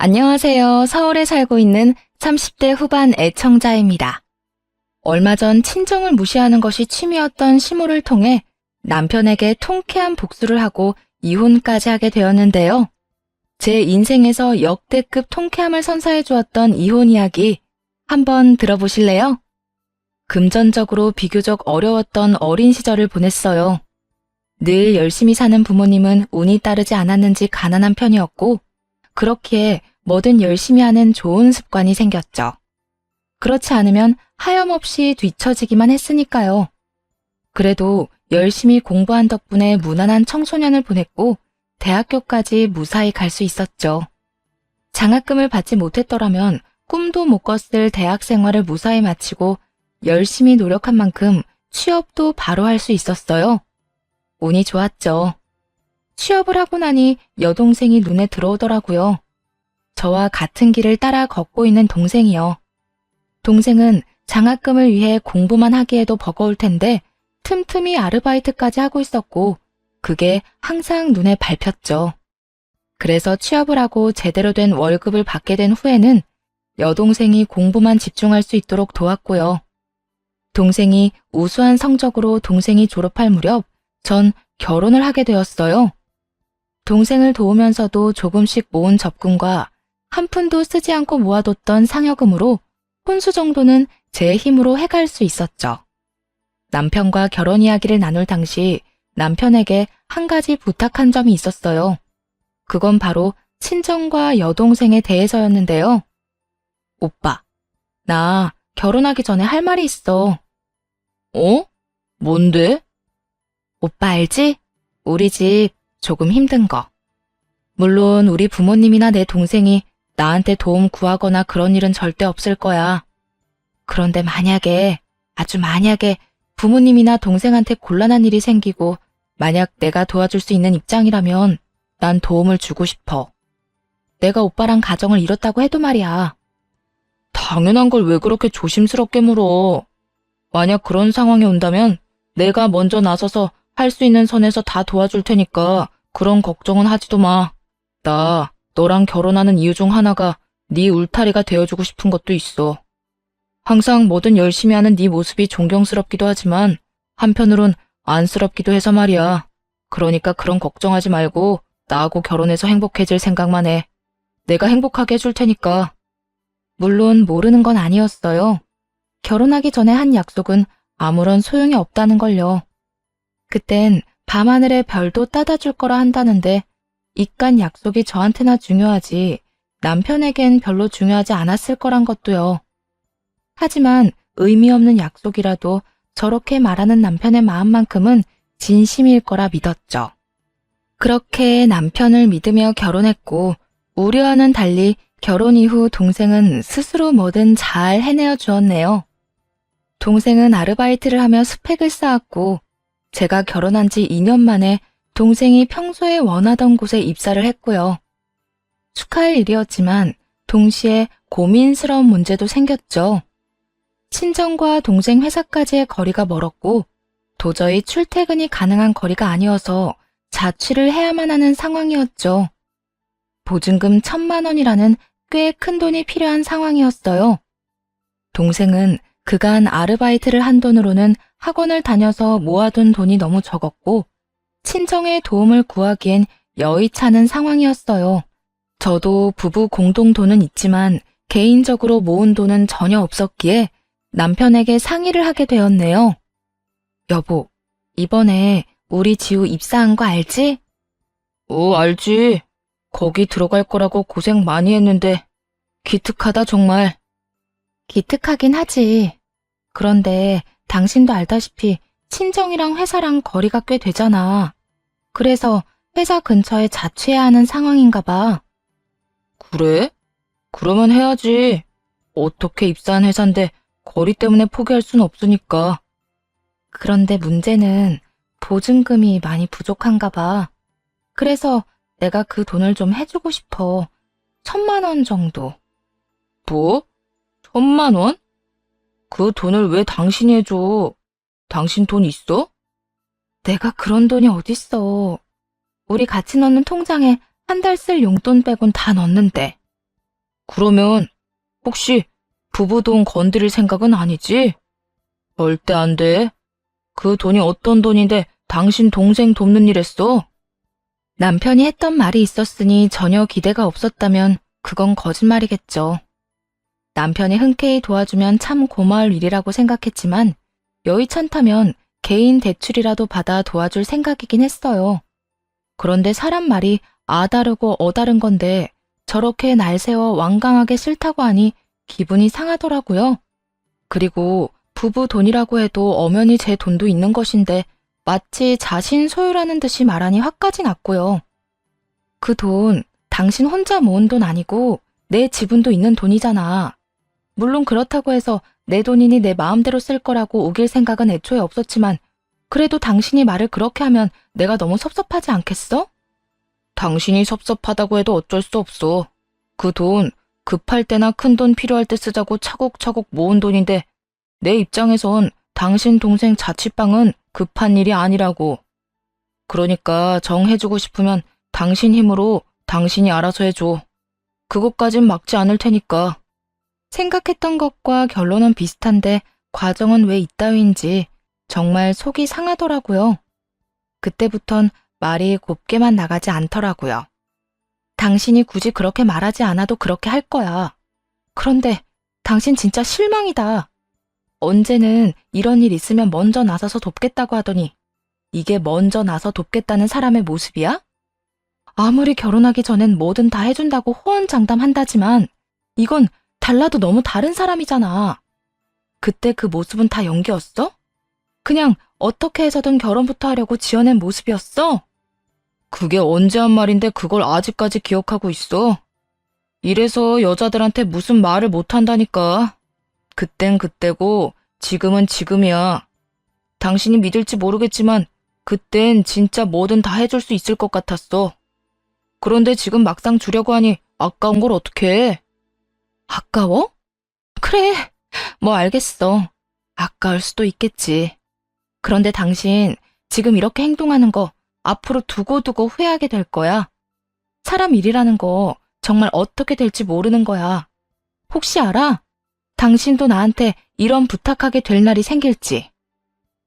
안녕하세요. 서울에 살고 있는 30대 후반 애청자입니다. 얼마 전 친정을 무시하는 것이 취미였던 시모를 통해 남편에게 통쾌한 복수를 하고 이혼까지 하게 되었는데요. 제 인생에서 역대급 통쾌함을 선사해 주었던 이혼 이야기 한번 들어보실래요? 금전적으로 비교적 어려웠던 어린 시절을 보냈어요. 늘 열심히 사는 부모님은 운이 따르지 않았는지 가난한 편이었고, 그렇기에 뭐든 열심히 하는 좋은 습관이 생겼죠. 그렇지 않으면 하염없이 뒤처지기만 했으니까요. 그래도 열심히 공부한 덕분에 무난한 청소년을 보냈고 대학교까지 무사히 갈 수 있었죠. 장학금을 받지 못했더라면 꿈도 못 꿨을 대학 생활을 무사히 마치고 열심히 노력한 만큼 취업도 바로 할 수 있었어요. 운이 좋았죠. 취업을 하고 나니 여동생이 눈에 들어오더라고요. 저와 같은 길을 따라 걷고 있는 동생이요. 동생은 장학금을 위해 공부만 하기에도 버거울 텐데 틈틈이 아르바이트까지 하고 있었고 그게 항상 눈에 밟혔죠. 그래서 취업을 하고 제대로 된 월급을 받게 된 후에는 여동생이 공부만 집중할 수 있도록 도왔고요. 동생이 우수한 성적으로 동생이 졸업할 무렵 전 결혼을 하게 되었어요. 동생을 도우면서도 조금씩 모은 적금과 한 푼도 쓰지 않고 모아뒀던 상여금으로 혼수 정도는 제 힘으로 해갈 수 있었죠. 남편과 결혼 이야기를 나눌 당시 남편에게 한 가지 부탁한 점이 있었어요. 그건 바로 친정과 여동생에 대해서였는데요. 오빠, 나 결혼하기 전에 할 말이 있어. 어? 뭔데? 오빠 알지? 우리 집 조금 힘든 거. 물론 우리 부모님이나 내 동생이 나한테 도움 구하거나 그런 일은 절대 없을 거야. 그런데 만약에, 아주 만약에 부모님이나 동생한테 곤란한 일이 생기고 만약 내가 도와줄 수 있는 입장이라면 난 도움을 주고 싶어. 내가 오빠랑 가정을 이뤘다고 해도 말이야. 당연한 걸 왜 그렇게 조심스럽게 물어. 만약 그런 상황이 온다면 내가 먼저 나서서 할 수 있는 선에서 다 도와줄 테니까 그런 걱정은 하지도 마. 나 너랑 결혼하는 이유 중 하나가 네 울타리가 되어주고 싶은 것도 있어. 항상 뭐든 열심히 하는 네 모습이 존경스럽기도 하지만 한편으론 안쓰럽기도 해서 말이야. 그러니까 그런 걱정하지 말고 나하고 결혼해서 행복해질 생각만 해. 내가 행복하게 해줄 테니까. 물론 모르는 건 아니었어요. 결혼하기 전에 한 약속은 아무런 소용이 없다는 걸요. 그땐 밤하늘의 별도 따다 줄 거라 한다는데 이깟 약속이 저한테나 중요하지 남편에겐 별로 중요하지 않았을 거란 것도요. 하지만 의미 없는 약속이라도 저렇게 말하는 남편의 마음만큼은 진심일 거라 믿었죠. 그렇게 남편을 믿으며 결혼했고 우려와는 달리 결혼 이후 동생은 스스로 뭐든 잘 해내어 주었네요. 동생은 아르바이트를 하며 스펙을 쌓았고 제가 결혼한 지 2년 만에 동생이 평소에 원하던 곳에 입사를 했고요. 축하할 일이었지만 동시에 고민스러운 문제도 생겼죠. 친정과 동생 회사까지의 거리가 멀었고 도저히 출퇴근이 가능한 거리가 아니어서 자취를 해야만 하는 상황이었죠. 보증금 1,000만 원이라는 꽤 큰 돈이 필요한 상황이었어요. 동생은 그간 아르바이트를 한 돈으로는 학원을 다녀서 모아둔 돈이 너무 적었고 친정의 도움을 구하기엔 여의찮은 상황이었어요. 저도 부부 공동 돈은 있지만 개인적으로 모은 돈은 전혀 없었기에 남편에게 상의를 하게 되었네요. 여보, 이번에 우리 지우 입사한 거 알지? 알지. 거기 들어갈 거라고 고생 많이 했는데 기특하다 정말. 기특하긴 하지. 그런데 당신도 알다시피 친정이랑 회사랑 거리가 꽤 되잖아. 그래서 회사 근처에 자취해야 하는 상황인가 봐. 그래? 그러면 해야지. 어떻게 입사한 회사인데 거리 때문에 포기할 순 없으니까. 그런데 문제는 보증금이 많이 부족한가 봐. 그래서 내가 그 돈을 좀 해주고 싶어. 1,000만 원 정도. 뭐? 1,000만 원? 그 돈을 왜 당신이 해줘? 당신 돈 있어? 내가 그런 돈이 어딨어. 우리 같이 넣는 통장에 한 달 쓸 용돈 빼곤 다 넣었는데. 그러면 혹시 부부 돈 건드릴 생각은 아니지? 절대 안 돼. 그 돈이 어떤 돈인데 당신 동생 돕는 일 했어? 남편이 했던 말이 있었으니 전혀 기대가 없었다면 그건 거짓말이겠죠. 남편이 흔쾌히 도와주면 참 고마울 일이라고 생각했지만 여의찮다면 개인 대출이라도 받아 도와줄 생각이긴 했어요. 그런데 사람 말이 아다르고 어다른 건데 저렇게 날 세워 완강하게 싫다고 하니 기분이 상하더라고요. 그리고 부부 돈이라고 해도 엄연히 제 돈도 있는 것인데 마치 자신 소유라는 듯이 말하니 화까지 났고요. 그 돈 당신 혼자 모은 돈 아니고 내 지분도 있는 돈이잖아. 물론 그렇다고 해서 내 돈이니 내 마음대로 쓸 거라고 우길 생각은 애초에 없었지만 그래도 당신이 말을 그렇게 하면 내가 너무 섭섭하지 않겠어? 당신이 섭섭하다고 해도 어쩔 수 없어. 그 돈 급할 때나 큰 돈 필요할 때 쓰자고 차곡차곡 모은 돈인데 내 입장에선 당신 동생 자취방은 급한 일이 아니라고. 그러니까 정해주고 싶으면 당신 힘으로 당신이 알아서 해줘. 그것까진 막지 않을 테니까. 생각했던 것과 결론은 비슷한데 과정은 왜 이따위인지 정말 속이 상하더라고요. 그때부턴 말이 곱게만 나가지 않더라고요. 당신이 굳이 그렇게 말하지 않아도 그렇게 할 거야. 그런데 당신 진짜 실망이다. 언제는 이런 일 있으면 먼저 나서서 돕겠다고 하더니 이게 먼저 나서 돕겠다는 사람의 모습이야? 아무리 결혼하기 전엔 뭐든 다 해준다고 호언장담한다지만 이건 달라도 너무 다른 사람이잖아. 그때 그 모습은 다 연기였어? 그냥 어떻게 해서든 결혼부터 하려고 지어낸 모습이었어? 그게 언제 한 말인데 그걸 아직까지 기억하고 있어? 이래서 여자들한테 무슨 말을 못한다니까. 그땐 그때고 지금은 지금이야. 당신이 믿을지 모르겠지만 그땐 진짜 뭐든 다 해줄 수 있을 것 같았어. 그런데 지금 막상 주려고 하니 아까운 걸 어떡해? 아까워? 그래, 뭐 알겠어. 아까울 수도 있겠지. 그런데 당신 지금 이렇게 행동하는 거 앞으로 두고두고 후회하게 될 거야. 사람 일이라는 거 정말 어떻게 될지 모르는 거야. 혹시 알아? 당신도 나한테 이런 부탁하게 될 날이 생길지.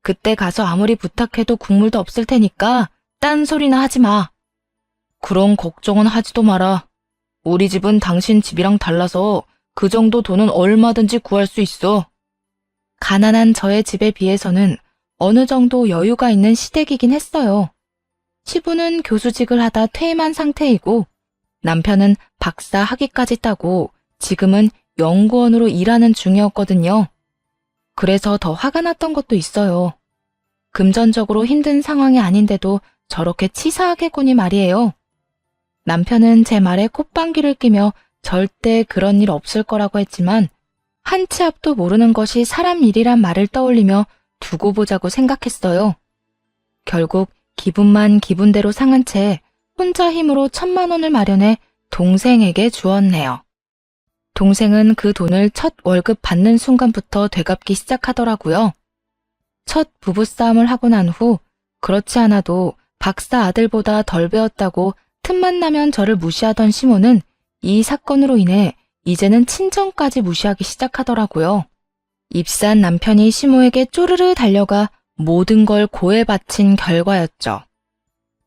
그때 가서 아무리 부탁해도 국물도 없을 테니까 딴소리나 하지 마. 그런 걱정은 하지도 마라. 우리 집은 당신 집이랑 달라서 그 정도 돈은 얼마든지 구할 수 있어. 가난한 저의 집에 비해서는 어느 정도 여유가 있는 시댁이긴 했어요. 시부는 교수직을 하다 퇴임한 상태이고 남편은 박사 학위까지 따고 지금은 연구원으로 일하는 중이었거든요. 그래서 더 화가 났던 것도 있어요. 금전적으로 힘든 상황이 아닌데도 저렇게 치사하게 구니 말이에요. 남편은 제 말에 콧방귀를 끼며 절대 그런 일 없을 거라고 했지만 한 치 앞도 모르는 것이 사람 일이란 말을 떠올리며 두고 보자고 생각했어요. 결국 기분만 기분대로 상한 채 혼자 힘으로 1,000만 원을 마련해 동생에게 주었네요. 동생은 그 돈을 첫 월급 받는 순간부터 되갚기 시작하더라고요. 첫 부부싸움을 하고 난 후 그렇지 않아도 박사 아들보다 덜 배웠다고 틈만 나면 저를 무시하던 시모는 이 사건으로 인해 이제는 친정까지 무시하기 시작하더라고요. 입사한 남편이 시모에게 쪼르르 달려가 모든 걸 고에 바친 결과였죠.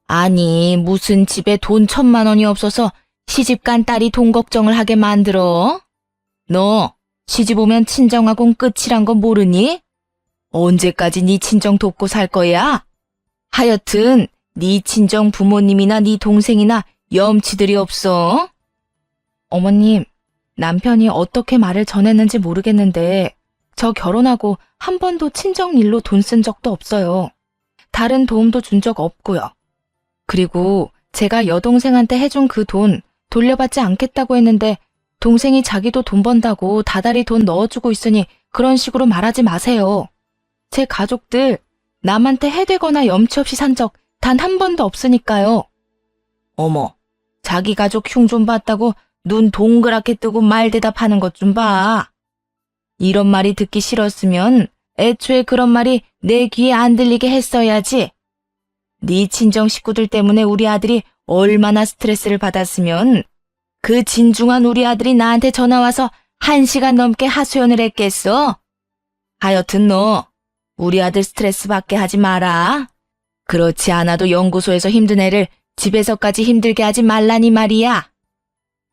아니, 무슨 집에 돈 1,000만 원이 없어서 시집간 딸이 돈 걱정을 하게 만들어? 너 시집 오면 친정하고는 끝이란 거 모르니? 언제까지 네 친정 돕고 살 거야? 하여튼 네 친정 부모님이나 네 동생이나 염치들이 없어? 어머님, 남편이 어떻게 말을 전했는지 모르겠는데 저 결혼하고 한 번도 친정 일로 돈 쓴 적도 없어요. 다른 도움도 준 적 없고요. 그리고 제가 여동생한테 해준 그 돈 돌려받지 않겠다고 했는데 동생이 자기도 돈 번다고 다달이 돈 넣어주고 있으니 그런 식으로 말하지 마세요. 제 가족들 남한테 해대거나 염치 없이 산 적 단 한 번도 없으니까요. 어머, 자기 가족 흉 좀 봤다고 눈 동그랗게 뜨고 말 대답하는 것 좀 봐. 이런 말이 듣기 싫었으면 애초에 그런 말이 내 귀에 안 들리게 했어야지. 네 친정 식구들 때문에 우리 아들이 얼마나 스트레스를 받았으면 그 진중한 우리 아들이 나한테 전화와서 1시간 넘게 하소연을 했겠어? 하여튼 너 우리 아들 스트레스 받게 하지 마라. 그렇지 않아도 연구소에서 힘든 애를 집에서까지 힘들게 하지 말라니 말이야.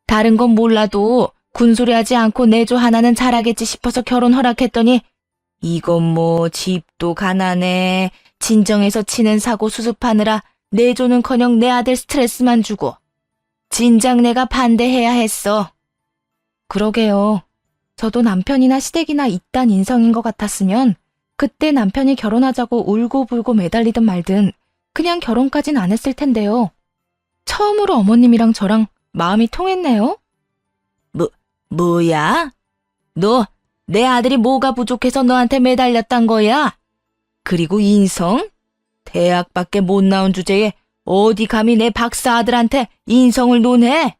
다른 건 몰라도 군소리하지 않고 내조 하나는 잘하겠지 싶어서 결혼 허락했더니 이건 뭐 집도 가난해, 진정에서 치는 사고 수습하느라 내조는커녕 내 아들 스트레스만 주고 진작 내가 반대해야 했어. 그러게요. 저도 남편이나 시댁이나 이딴 인성인 것 같았으면 그때 남편이 결혼하자고 울고불고 매달리든 말든 그냥 결혼까진 안 했을 텐데요. 처음으로 어머님이랑 저랑 마음이 통했네요. 뭐야? 너 내 아들이 뭐가 부족해서 너한테 매달렸단 거야? 그리고 인성? 대학밖에 못 나온 주제에 어디 감히 내 박사 아들한테 인성을 논해?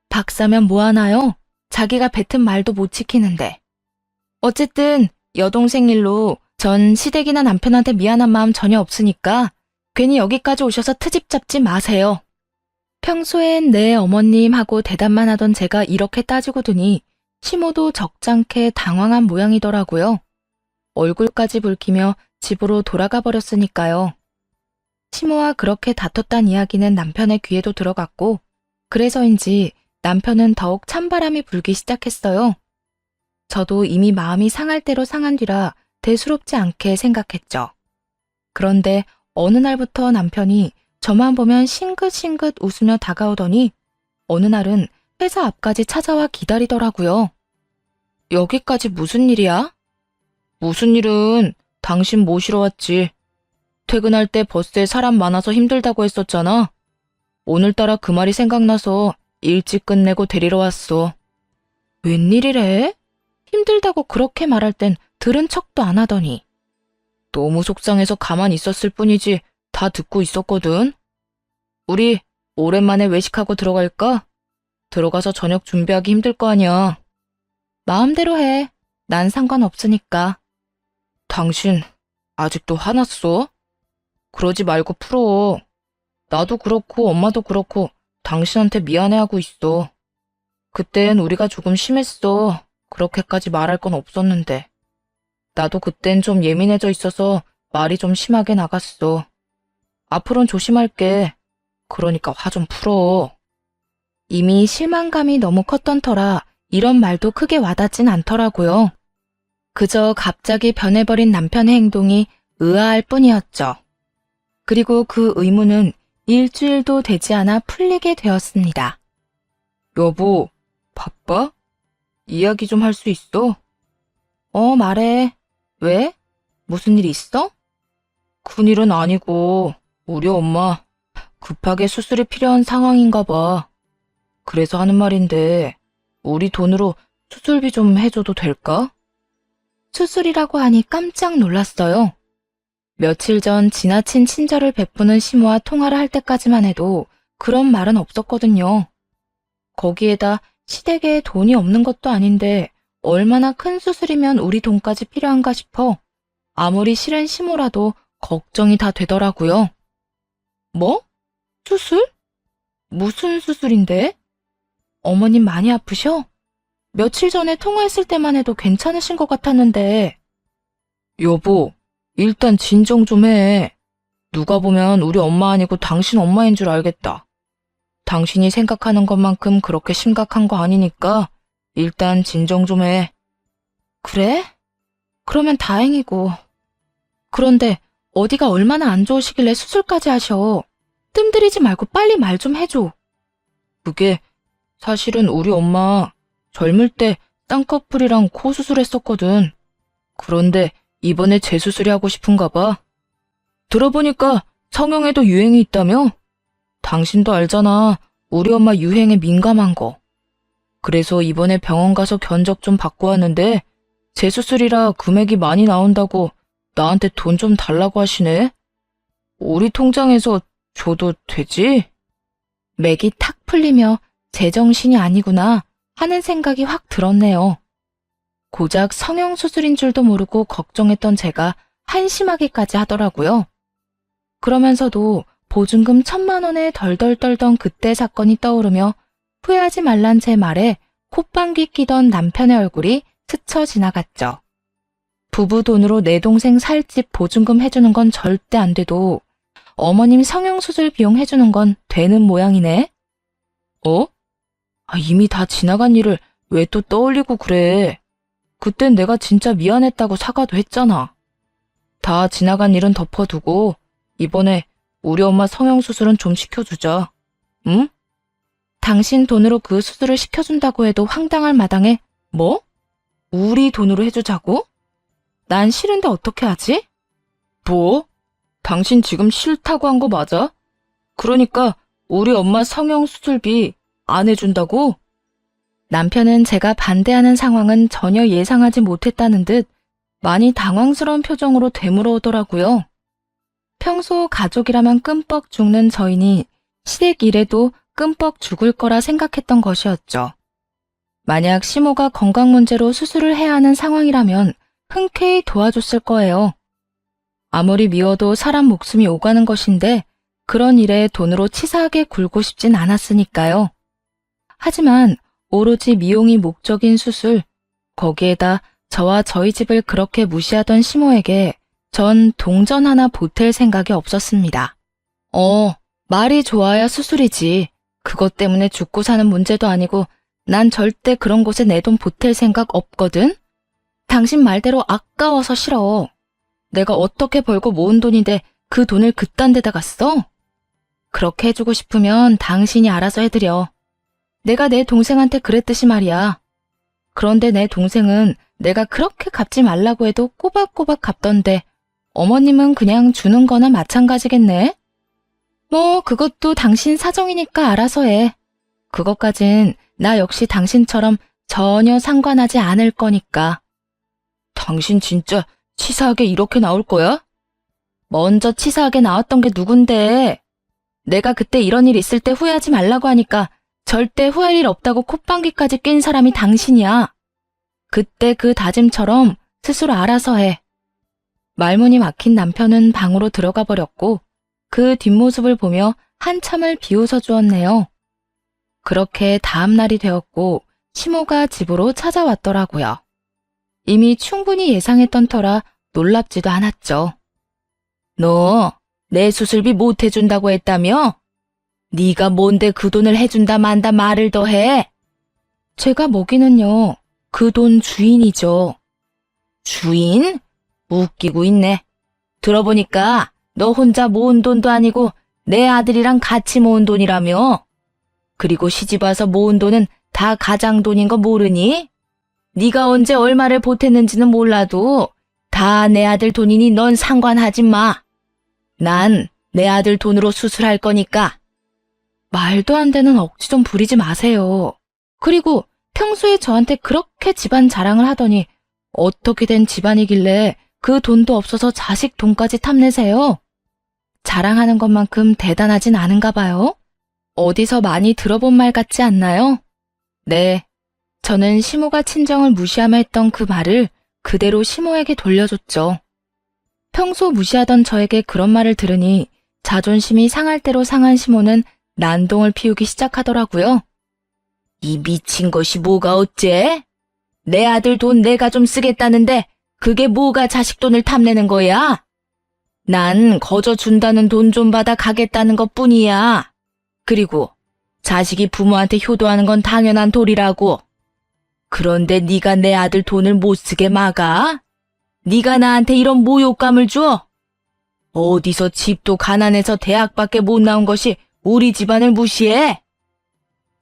박사면 뭐하나요? 자기가 뱉은 말도 못 지키는데. 어쨌든 여동생 일로 전 시댁이나 남편한테 미안한 마음 전혀 없으니까 괜히 여기까지 오셔서 트집 잡지 마세요. 평소엔 네 어머님하고 대답만 하던 제가 이렇게 따지고 드니 시모도 적잖게 당황한 모양이더라고요. 얼굴까지 붉히며 집으로 돌아가 버렸으니까요. 시모와 그렇게 다퉜단 이야기는 남편의 귀에도 들어갔고 그래서인지 남편은 더욱 찬바람이 불기 시작했어요. 저도 이미 마음이 상할 대로 상한 뒤라 대수롭지 않게 생각했죠. 그런데 어느 날부터 남편이 저만 보면 싱긋싱긋 웃으며 다가오더니 어느 날은 회사 앞까지 찾아와 기다리더라고요. 여기까지 무슨 일이야? 무슨 일은 당신 모시러 왔지. 퇴근할 때 버스에 사람 많아서 힘들다고 했었잖아. 오늘따라 그 말이 생각나서 일찍 끝내고 데리러 왔어. 웬일이래? 힘들다고 그렇게 말할 땐 들은 척도 안 하더니. 너무 속상해서 가만히 있었을 뿐이지 다 듣고 있었거든. 우리 오랜만에 외식하고 들어갈까? 들어가서 저녁 준비하기 힘들 거 아니야. 마음대로 해. 난 상관없으니까. 당신 아직도 화났어? 그러지 말고 풀어. 나도 그렇고 엄마도 그렇고 당신한테 미안해하고 있어. 그땐 우리가 조금 심했어. 그렇게까지 말할 건 없었는데. 나도 그땐 좀 예민해져 있어서 말이 좀 심하게 나갔어. 앞으로는 조심할게. 그러니까 화 좀 풀어. 이미 실망감이 너무 컸던 터라 이런 말도 크게 와닿진 않더라고요. 그저 갑자기 변해버린 남편의 행동이 의아할 뿐이었죠. 그리고 그 의문은 일주일도 되지 않아 풀리게 되었습니다. 여보, 바빠? 이야기 좀 할 수 있어? 말해. 왜? 무슨 일 있어? 큰일은 아니고 우리 엄마 급하게 수술이 필요한 상황인가 봐. 그래서 하는 말인데 우리 돈으로 수술비 좀 해줘도 될까? 수술이라고 하니 깜짝 놀랐어요. 며칠 전 지나친 친절을 베푸는 시모와 통화를 할 때까지만 해도 그런 말은 없었거든요. 거기에다 시댁에 돈이 없는 것도 아닌데 얼마나 큰 수술이면 우리 돈까지 필요한가 싶어 아무리 싫은 시모라도 걱정이 다 되더라고요. 뭐? 수술? 무슨 수술인데? 어머님 많이 아프셔? 며칠 전에 통화했을 때만 해도 괜찮으신 것 같았는데. 여보, 일단 진정 좀 해. 누가 보면 우리 엄마 아니고 당신 엄마인 줄 알겠다. 당신이 생각하는 것만큼 그렇게 심각한 거 아니니까 일단 진정 좀 해. 그래? 그러면 다행이고. 그런데 어디가 얼마나 안 좋으시길래 수술까지 하셔. 뜸들이지 말고 빨리 말 좀 해줘. 그게 사실은 우리 엄마 젊을 때 쌍꺼풀이랑 코 수술했었거든. 그런데 이번에 재수술이 하고 싶은가 봐. 들어보니까 성형에도 유행이 있다며? 당신도 알잖아. 우리 엄마 유행에 민감한 거. 그래서 이번에 병원 가서 견적 좀 받고 왔는데 재수술이라 금액이 많이 나온다고 나한테 돈 좀 달라고 하시네. 우리 통장에서 줘도 되지? 맥이 탁 풀리며 제정신이 아니구나 하는 생각이 확 들었네요. 고작 성형수술인 줄도 모르고 걱정했던 제가 한심하게까지 하더라고요. 그러면서도 보증금 1,000만 원에 덜덜 떨던 그때 사건이 떠오르며 후회하지 말란 제 말에 콧방귀 끼던 남편의 얼굴이 스쳐 지나갔죠. 부부 돈으로 내 동생 살집 보증금 해주는 건 절대 안 돼도 어머님 성형수술 비용 해주는 건 되는 모양이네. 어? 이미 다 지나간 일을 왜 또 떠올리고 그래. 그땐 내가 진짜 미안했다고 사과도 했잖아. 다 지나간 일은 덮어두고 이번에 우리 엄마 성형수술은 좀 시켜주자. 응? 당신 돈으로 그 수술을 시켜준다고 해도 황당할 마당에 뭐? 우리 돈으로 해주자고? 난 싫은데 어떻게 하지? 뭐? 당신 지금 싫다고 한 거 맞아? 그러니까 우리 엄마 성형수술비 안 해준다고? 남편은 제가 반대하는 상황은 전혀 예상하지 못했다는 듯 많이 당황스러운 표정으로 되물어오더라고요. 평소 가족이라면 끔뻑 죽는 저희니 시댁 일에도 끔뻑 죽을 거라 생각했던 것이었죠. 만약 시모가 건강 문제로 수술을 해야 하는 상황이라면 흔쾌히 도와줬을 거예요. 아무리 미워도 사람 목숨이 오가는 것인데 그런 일에 돈으로 치사하게 굴고 싶진 않았으니까요. 하지만 오로지 미용이 목적인 수술, 거기에다 저와 저희 집을 그렇게 무시하던 시모에게 전 동전 하나 보탤 생각이 없었습니다. 말이 좋아야 수술이지. 그것 때문에 죽고 사는 문제도 아니고 난 절대 그런 곳에 내 돈 보탤 생각 없거든? 당신 말대로 아까워서 싫어. 내가 어떻게 벌고 모은 돈인데 그 돈을 그딴 데다가 써? 그렇게 해주고 싶으면 당신이 알아서 해드려. 내가 내 동생한테 그랬듯이 말이야. 그런데 내 동생은 내가 그렇게 갚지 말라고 해도 꼬박꼬박 갚던데 어머님은 그냥 주는 거나 마찬가지겠네? 뭐 그것도 당신 사정이니까 알아서 해. 그것까진 나 역시 당신처럼 전혀 상관하지 않을 거니까. 당신 진짜 치사하게 이렇게 나올 거야? 먼저 치사하게 나왔던 게 누군데? 내가 그때 이런 일 있을 때 후회하지 말라고 하니까 절대 후회할 일 없다고 콧방귀까지 낀 사람이 당신이야. 그때 그 다짐처럼 스스로 알아서 해. 말문이 막힌 남편은 방으로 들어가 버렸고 그 뒷모습을 보며 한참을 비웃어 주었네요. 그렇게 다음 날이 되었고 시모가 집으로 찾아왔더라고요. 이미 충분히 예상했던 터라 놀랍지도 않았죠. 너 내 수술비 못 해준다고 했다며? 네가 뭔데 그 돈을 해준다 만다 말을 더 해? 제가 먹이는요. 그 돈 주인이죠. 주인? 웃기고 있네. 들어보니까 너 혼자 모은 돈도 아니고 내 아들이랑 같이 모은 돈이라며? 그리고 시집와서 모은 돈은 다 가장 돈인 거 모르니? 네가 언제 얼마를 보탰는지는 몰라도 다 내 아들 돈이니 넌 상관하지 마. 난 내 아들 돈으로 수술할 거니까. 말도 안 되는 억지 좀 부리지 마세요. 그리고 평소에 저한테 그렇게 집안 자랑을 하더니 어떻게 된 집안이길래 그 돈도 없어서 자식 돈까지 탐내세요? 자랑하는 것만큼 대단하진 않은가 봐요. 어디서 많이 들어본 말 같지 않나요? 네, 저는 시모가 친정을 무시하며 했던 그 말을 그대로 시모에게 돌려줬죠. 평소 무시하던 저에게 그런 말을 들으니 자존심이 상할 대로 상한 시모는 난동을 피우기 시작하더라고요. 이 미친 것이 뭐가 어째? 내 아들 돈 내가 좀 쓰겠다는데 그게 뭐가 자식 돈을 탐내는 거야? 난 거저 준다는 돈 좀 받아 가겠다는 것뿐이야. 그리고 자식이 부모한테 효도하는 건 당연한 도리라고. 그런데 네가 내 아들 돈을 못 쓰게 막아? 네가 나한테 이런 모욕감을 줘? 어디서 집도 가난해서 대학밖에 못 나온 것이 우리 집안을 무시해?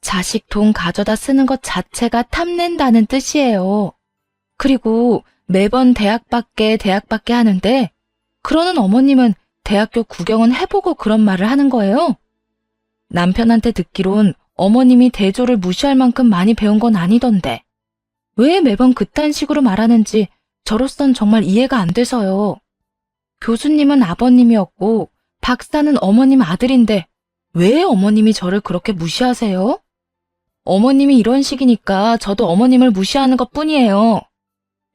자식 돈 가져다 쓰는 것 자체가 탐낸다는 뜻이에요. 그리고 매번 대학밖에 하는데 그러는 어머님은 대학교 구경은 해보고 그런 말을 하는 거예요. 남편한테 듣기론 어머님이 대조를 무시할 만큼 많이 배운 건 아니던데 왜 매번 그딴 식으로 말하는지 저로선 정말 이해가 안 돼서요. 교수님은 아버님이었고 박사는 어머님 아들인데 왜 어머님이 저를 그렇게 무시하세요? 어머님이 이런 식이니까 저도 어머님을 무시하는 것뿐이에요.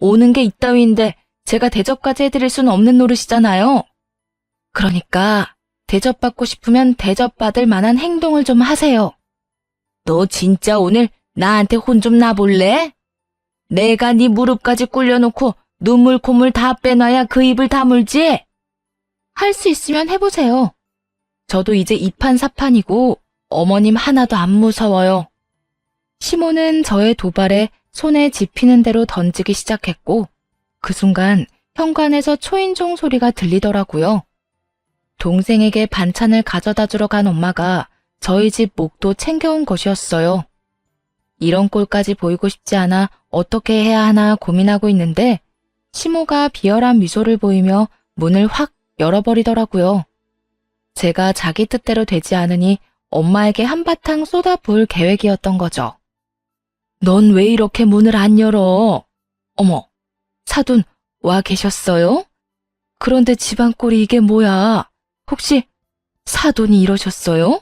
오는 게 이따위인데 제가 대접까지 해드릴 수는 없는 노릇이잖아요. 그러니까 대접받고 싶으면 대접받을 만한 행동을 좀 하세요. 너 진짜 오늘 나한테 혼 좀 나볼래? 내가 네 무릎까지 꿇려놓고 눈물 콧물 다 빼놔야 그 입을 다물지? 할 수 있으면 해보세요. 저도 이제 이판사판이고 어머님 하나도 안 무서워요. 시모는 저의 도발에 손에 집히는 대로 던지기 시작했고 그 순간 현관에서 초인종 소리가 들리더라고요. 동생에게 반찬을 가져다 주러 간 엄마가 저희 집 목도 챙겨온 것이었어요. 이런 꼴까지 보이고 싶지 않아 어떻게 해야 하나 고민하고 있는데 시모가 비열한 미소를 보이며 문을 확 열어버리더라고요. 제가 자기 뜻대로 되지 않으니 엄마에게 한바탕 쏟아부을 계획이었던 거죠. 넌 왜 이렇게 문을 안 열어? 어머, 사돈 와 계셨어요? 그런데 집안 꼴이 이게 뭐야? 혹시 사돈이 이러셨어요?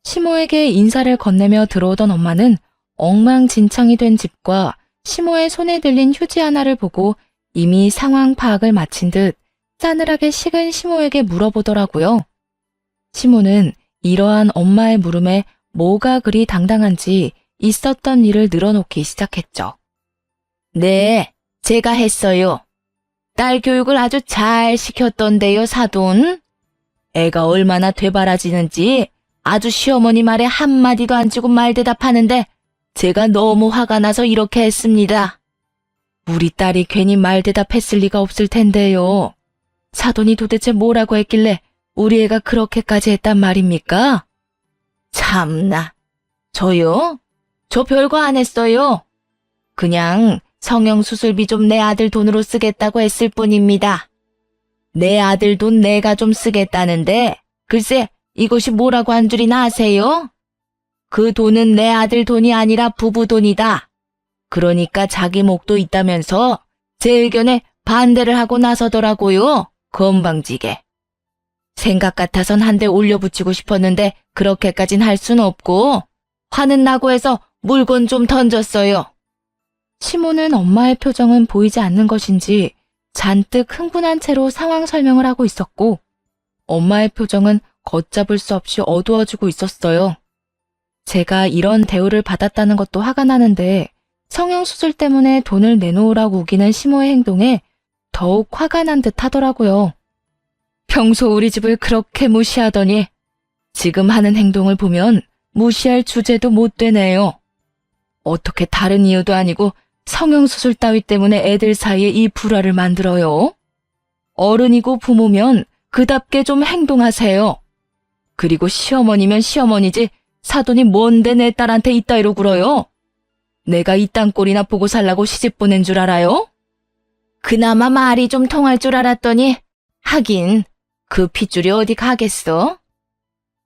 시모에게 인사를 건네며 들어오던 엄마는 엉망진창이 된 집과 시모의 손에 들린 휴지 하나를 보고 이미 상황 파악을 마친 듯 싸늘하게 식은 시모에게 물어보더라고요. 시모는 이러한 엄마의 물음에 뭐가 그리 당당한지 있었던 일을 늘어놓기 시작했죠. 네, 제가 했어요. 딸 교육을 아주 잘 시켰던데요, 사돈. 애가 얼마나 되바라지는지 아주 시어머니 말에 한마디도 안 주고 말대답하는데 제가 너무 화가 나서 이렇게 했습니다. 우리 딸이 괜히 말대답했을 리가 없을 텐데요. 사돈이 도대체 뭐라고 했길래 우리 애가 그렇게까지 했단 말입니까? 참나. 저요? 저 별거 안 했어요. 그냥 성형수술비 좀 내 아들 돈으로 쓰겠다고 했을 뿐입니다. 내 아들 돈 내가 좀 쓰겠다는데 글쎄 이것이 뭐라고 한 줄이나 아세요? 그 돈은 내 아들 돈이 아니라 부부 돈이다. 그러니까 자기 목도 있다면서 제 의견에 반대를 하고 나서더라고요. 건방지게. 생각 같아선 한 대 올려붙이고 싶었는데 그렇게까진 할 순 없고 화는 나고 해서 물건 좀 던졌어요. 시모는 엄마의 표정은 보이지 않는 것인지 잔뜩 흥분한 채로 상황 설명을 하고 있었고 엄마의 표정은 걷잡을 수 없이 어두워지고 있었어요. 제가 이런 대우를 받았다는 것도 화가 나는데 성형수술 때문에 돈을 내놓으라고 우기는 시모의 행동에 더욱 화가 난 듯 하더라고요. 평소 우리 집을 그렇게 무시하더니 지금 하는 행동을 보면 무시할 주제도 못 되네요. 어떻게 다른 이유도 아니고 성형수술 따위 때문에 애들 사이에 이 불화를 만들어요? 어른이고 부모면 그답게 좀 행동하세요. 그리고 시어머니면 시어머니지 사돈이 뭔데 내 딸한테 이따위로 굴어요? 내가 이 땅꼴이나 보고 살라고 시집 보낸 줄 알아요? 그나마 말이 좀 통할 줄 알았더니 하긴 그 핏줄이 어디 가겠어?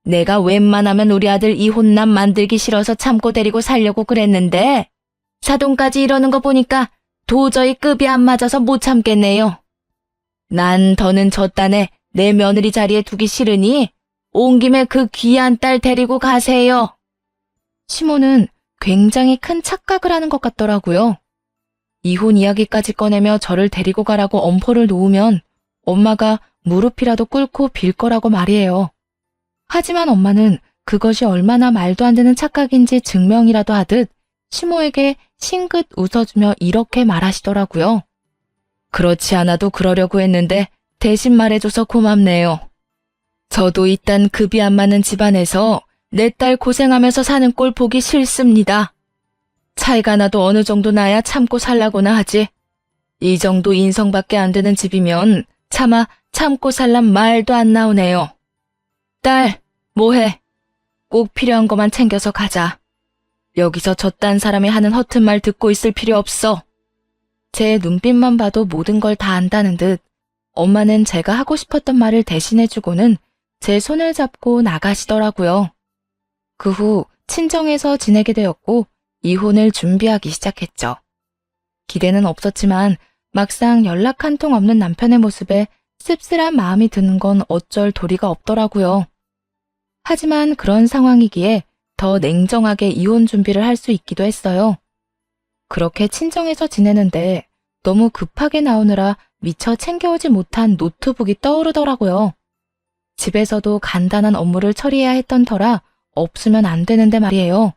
내가 웬만하면 우리 아들 이혼남 만들기 싫어서 참고 데리고 살려고 그랬는데 사돈까지 이러는 거 보니까 도저히 급이 안 맞아서 못 참겠네요. 난 더는 저 딴에 내 며느리 자리에 두기 싫으니 온 김에 그 귀한 딸 데리고 가세요. 시모는 굉장히 큰 착각을 하는 것 같더라고요. 이혼 이야기까지 꺼내며 저를 데리고 가라고 엄포를 놓으면 엄마가 무릎이라도 꿇고 빌 거라고 말이에요. 하지만 엄마는 그것이 얼마나 말도 안 되는 착각인지 증명이라도 하듯 시모에게 싱긋 웃어주며 이렇게 말하시더라고요. 그렇지 않아도 그러려고 했는데 대신 말해줘서 고맙네요. 저도 이딴 급이 안 맞는 집안에서 내 딸 고생하면서 사는 꼴 보기 싫습니다. 차이가 나도 어느 정도 나야 참고 살라고나 하지. 이 정도 인성밖에 안 되는 집이면 차마 참고 살란 말도 안 나오네요. 딸, 뭐해? 꼭 필요한 것만 챙겨서 가자. 여기서 저딴 사람이 하는 허튼 말 듣고 있을 필요 없어. 제 눈빛만 봐도 모든 걸 다 안다는 듯 엄마는 제가 하고 싶었던 말을 대신해주고는 제 손을 잡고 나가시더라고요. 그 후 친정에서 지내게 되었고 이혼을 준비하기 시작했죠. 기대는 없었지만 막상 연락 한 통 없는 남편의 모습에 씁쓸한 마음이 드는 건 어쩔 도리가 없더라고요. 하지만 그런 상황이기에 더 냉정하게 이혼 준비를 할 수 있기도 했어요. 그렇게 친정에서 지내는데 너무 급하게 나오느라 미처 챙겨오지 못한 노트북이 떠오르더라고요. 집에서도 간단한 업무를 처리해야 했던 터라 없으면 안 되는데 말이에요.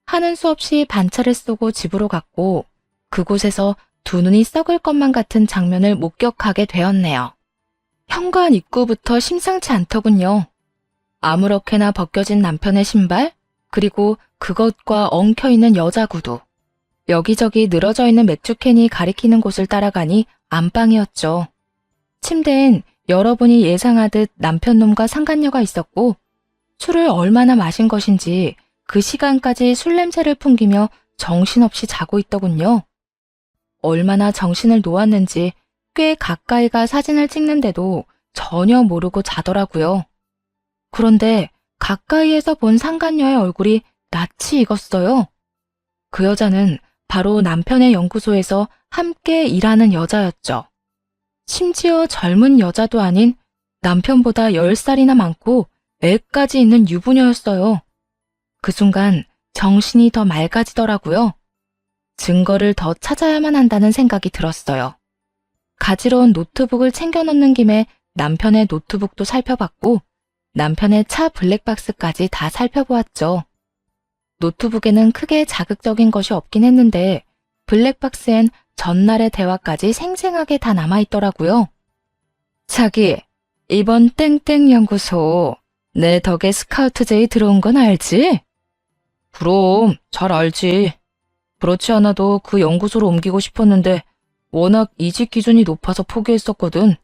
하는 수 없이 반차를 쏘고 집으로 갔고 그곳에서 두 눈이 썩을 것만 같은 장면을 목격하게 되었네요. 현관 입구부터 심상치 않더군요. 아무렇게나 벗겨진 남편의 신발, 그리고 그것과 엉켜있는 여자 구두, 여기저기 늘어져 있는 맥주캔이 가리키는 곳을 따라가니 안방이었죠. 침대엔 여러분이 예상하듯 남편놈과 상간녀가 있었고 술을 얼마나 마신 것인지 그 시간까지 술 냄새를 풍기며 정신없이 자고 있더군요. 얼마나 정신을 놓았는지 꽤 가까이가 사진을 찍는데도 전혀 모르고 자더라고요. 그런데 가까이에서 본 상간녀의 얼굴이 낯이 익었어요. 그 여자는 바로 남편의 연구소에서 함께 일하는 여자였죠. 심지어 젊은 여자도 아닌 남편보다 10살이나 많고 애까지 있는 유부녀였어요. 그 순간 정신이 더 맑아지더라고요. 증거를 더 찾아야만 한다는 생각이 들었어요. 가지러 온 노트북을 챙겨 놓는 김에 남편의 노트북도 살펴봤고 남편의 차 블랙박스까지 다 살펴보았죠. 노트북에는 크게 자극적인 것이 없긴 했는데 블랙박스엔 전날의 대화까지 생생하게 다 남아있더라고요. 자기, 이번 땡땡 연구소 내 덕에 스카우트 제이 들어온 건 알지? 그럼 잘 알지. 그렇지 않아도 그 연구소로 옮기고 싶었는데 워낙 이직 기준이 높아서 포기했었거든.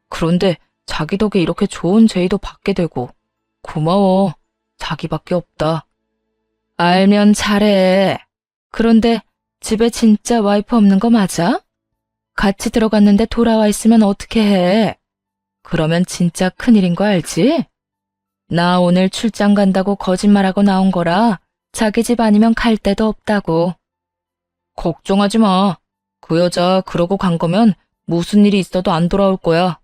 그런데 자기 덕에 이렇게 좋은 제의도 받게 되고 고마워. 자기밖에 없다. 알면 잘해. 그런데 집에 진짜 와이프 없는 거 맞아? 같이 들어갔는데 돌아와 있으면 어떻게 해? 그러면 진짜 큰일인 거 알지? 나 오늘 출장 간다고 거짓말하고 나온 거라 자기 집 아니면 갈 데도 없다고. 걱정하지 마. 그 여자 그러고 간 거면 무슨 일이 있어도 안 돌아올 거야.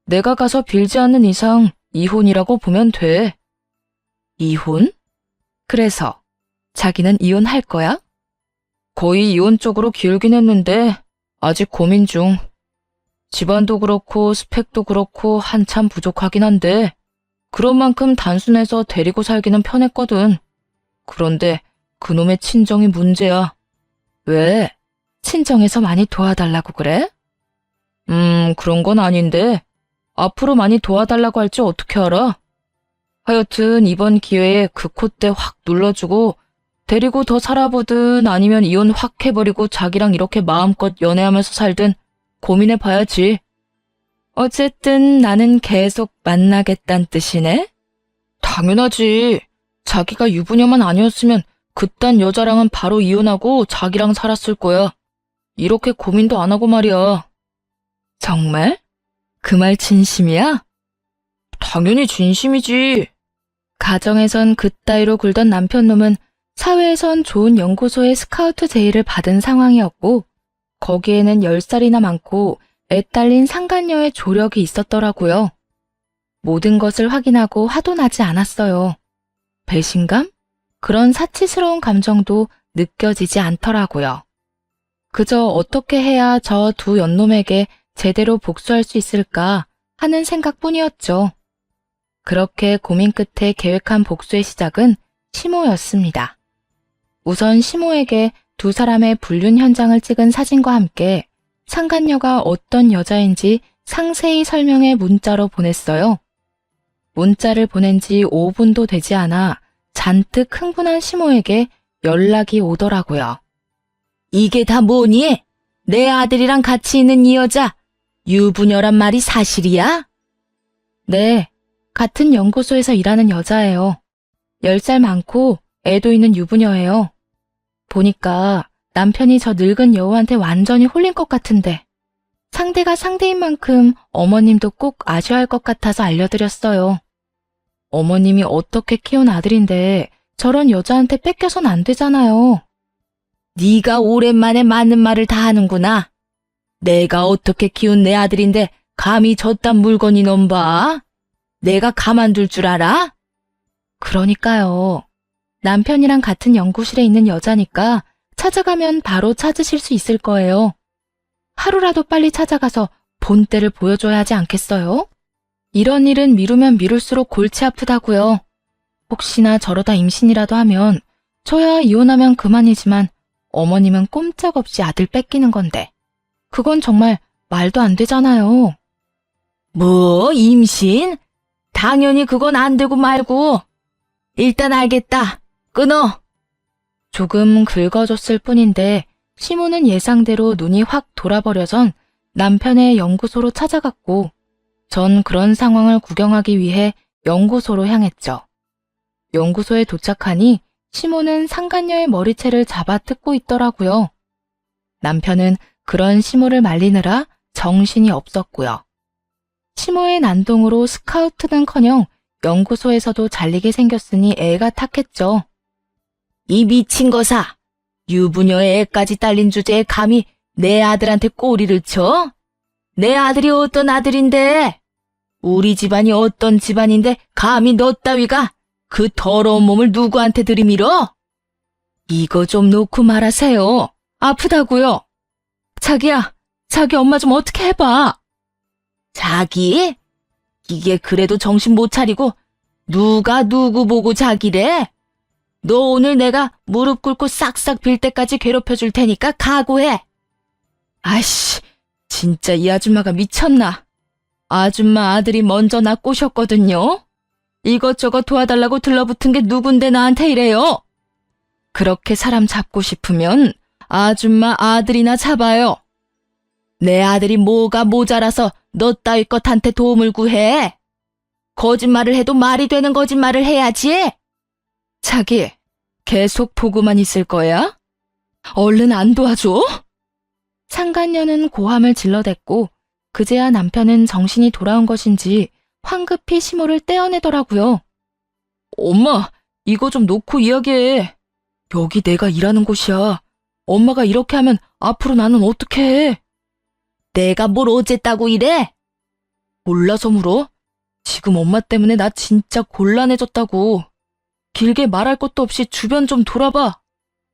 내가 가서 빌지 않는 이상 이혼이라고 보면 돼. 이혼? 그래서 자기는 이혼할 거야? 거의 이혼 쪽으로 기울긴 했는데 아직 고민 중. 집안도 그렇고 스펙도 그렇고 한참 부족하긴 한데 그런 만큼 단순해서 데리고 살기는 편했거든. 그런데 그놈의 친정이 문제야. 왜? 친정에서 많이 도와달라고 그래? 그런 건 아닌데 앞으로 많이 도와달라고 할지 어떻게 알아? 하여튼 이번 기회에 그 콧대 확 눌러주고 데리고 더 살아보든 아니면 이혼 확 해버리고 자기랑 이렇게 마음껏 연애하면서 살든 고민해봐야지. 어쨌든 나는 계속 만나겠단 뜻이네? 당연하지. 자기가 유부녀만 아니었으면 그딴 여자랑은 바로 이혼하고 자기랑 살았을 거야. 이렇게 고민도 안 하고 말이야. 정말? 그 말 진심이야? 당연히 진심이지. 가정에선 그따위로 굴던 남편놈은 사회에선 좋은 연구소의 스카우트 제의를 받은 상황이었고 거기에는 10살이나 많고 애 딸린 상간녀의 조력이 있었더라고요. 모든 것을 확인하고 화도 나지 않았어요. 배신감? 그런 사치스러운 감정도 느껴지지 않더라고요. 그저 어떻게 해야 저 두 연놈에게 제대로 복수할 수 있을까 하는 생각뿐이었죠. 그렇게 고민 끝에 계획한 복수의 시작은 시모였습니다. 우선 시모에게 두 사람의 불륜 현장을 찍은 사진과 함께 상간녀가 어떤 여자인지 상세히 설명해 문자로 보냈어요. 문자를 보낸 지 5분도 되지 않아 잔뜩 흥분한 시모에게 연락이 오더라고요. 이게 다 뭐니? 내 아들이랑 같이 있는 이 여자 유부녀란 말이 사실이야? 네, 같은 연구소에서 일하는 여자예요. 10살 많고 애도 있는 유부녀예요. 보니까 남편이 저 늙은 여우한테 완전히 홀린 것 같은데 상대가 상대인 만큼 어머님도 꼭 아셔야 할 것 같아서 알려드렸어요. 어머님이 어떻게 키운 아들인데 저런 여자한테 뺏겨선 안 되잖아요. 네가 오랜만에 맞는 말을 다 하는구나. 내가 어떻게 키운 내 아들인데 감히 저딴 물건이 넘봐? 내가 가만둘 줄 알아? 그러니까요. 남편이랑 같은 연구실에 있는 여자니까 찾아가면 바로 찾으실 수 있을 거예요. 하루라도 빨리 찾아가서 본때를 보여줘야 하지 않겠어요? 이런 일은 미루면 미룰수록 골치 아프다고요. 혹시나 저러다 임신이라도 하면 저야 이혼하면 그만이지만 어머님은 꼼짝없이 아들 뺏기는 건데 그건 정말 말도 안 되잖아요. 뭐 임신? 당연히 그건 안 되고 말고. 일단 알겠다. 끊어. 조금 긁어줬을 뿐인데 시모는 예상대로 눈이 확 돌아버려선 남편의 연구소로 찾아갔고 전 그런 상황을 구경하기 위해 연구소로 향했죠. 연구소에 도착하니 시모는 상간녀의 머리채를 잡아 뜯고 있더라고요. 남편은 그런 시모를 말리느라 정신이 없었고요. 시모의 난동으로 스카우트는커녕 연구소에서도 잘리게 생겼으니 애가 탔겠죠. 이 미친 거사! 유부녀의 애까지 딸린 주제에 감히 내 아들한테 꼬리를 쳐? 내 아들이 어떤 아들인데? 우리 집안이 어떤 집안인데 감히 너 따위가 그 더러운 몸을 누구한테 들이밀어? 이거 좀 놓고 말하세요. 아프다고요. 자기야, 자기 엄마 좀 어떻게 해봐. 자기? 이게 그래도 정신 못 차리고 누가 누구 보고 자기래? 너 오늘 내가 무릎 꿇고 싹싹 빌 때까지 괴롭혀 줄 테니까 각오해. 아이씨, 진짜 이 아줌마가 미쳤나? 아줌마 아들이 먼저 나 꼬셨거든요. 이것저것 도와달라고 들러붙은 게 누군데 나한테 이래요. 그렇게 사람 잡고 싶으면 아줌마 아들이나 잡아요. 내 아들이 뭐가 모자라서 너 따위 것한테 도움을 구해. 거짓말을 해도 말이 되는 거짓말을 해야지. 자기, 계속 보고만 있을 거야? 얼른 안 도와줘? 상간녀는 고함을 질러댔고 그제야 남편은 정신이 돌아온 것인지 황급히 시모를 떼어내더라고요. 엄마, 이거 좀 놓고 이야기해. 여기 내가 일하는 곳이야. 엄마가 이렇게 하면 앞으로 나는 어떻게 해? 내가 뭘 어쨌다고 이래? 몰라서 물어? 지금 엄마 때문에 나 진짜 곤란해졌다고. 길게 말할 것도 없이 주변 좀 돌아봐.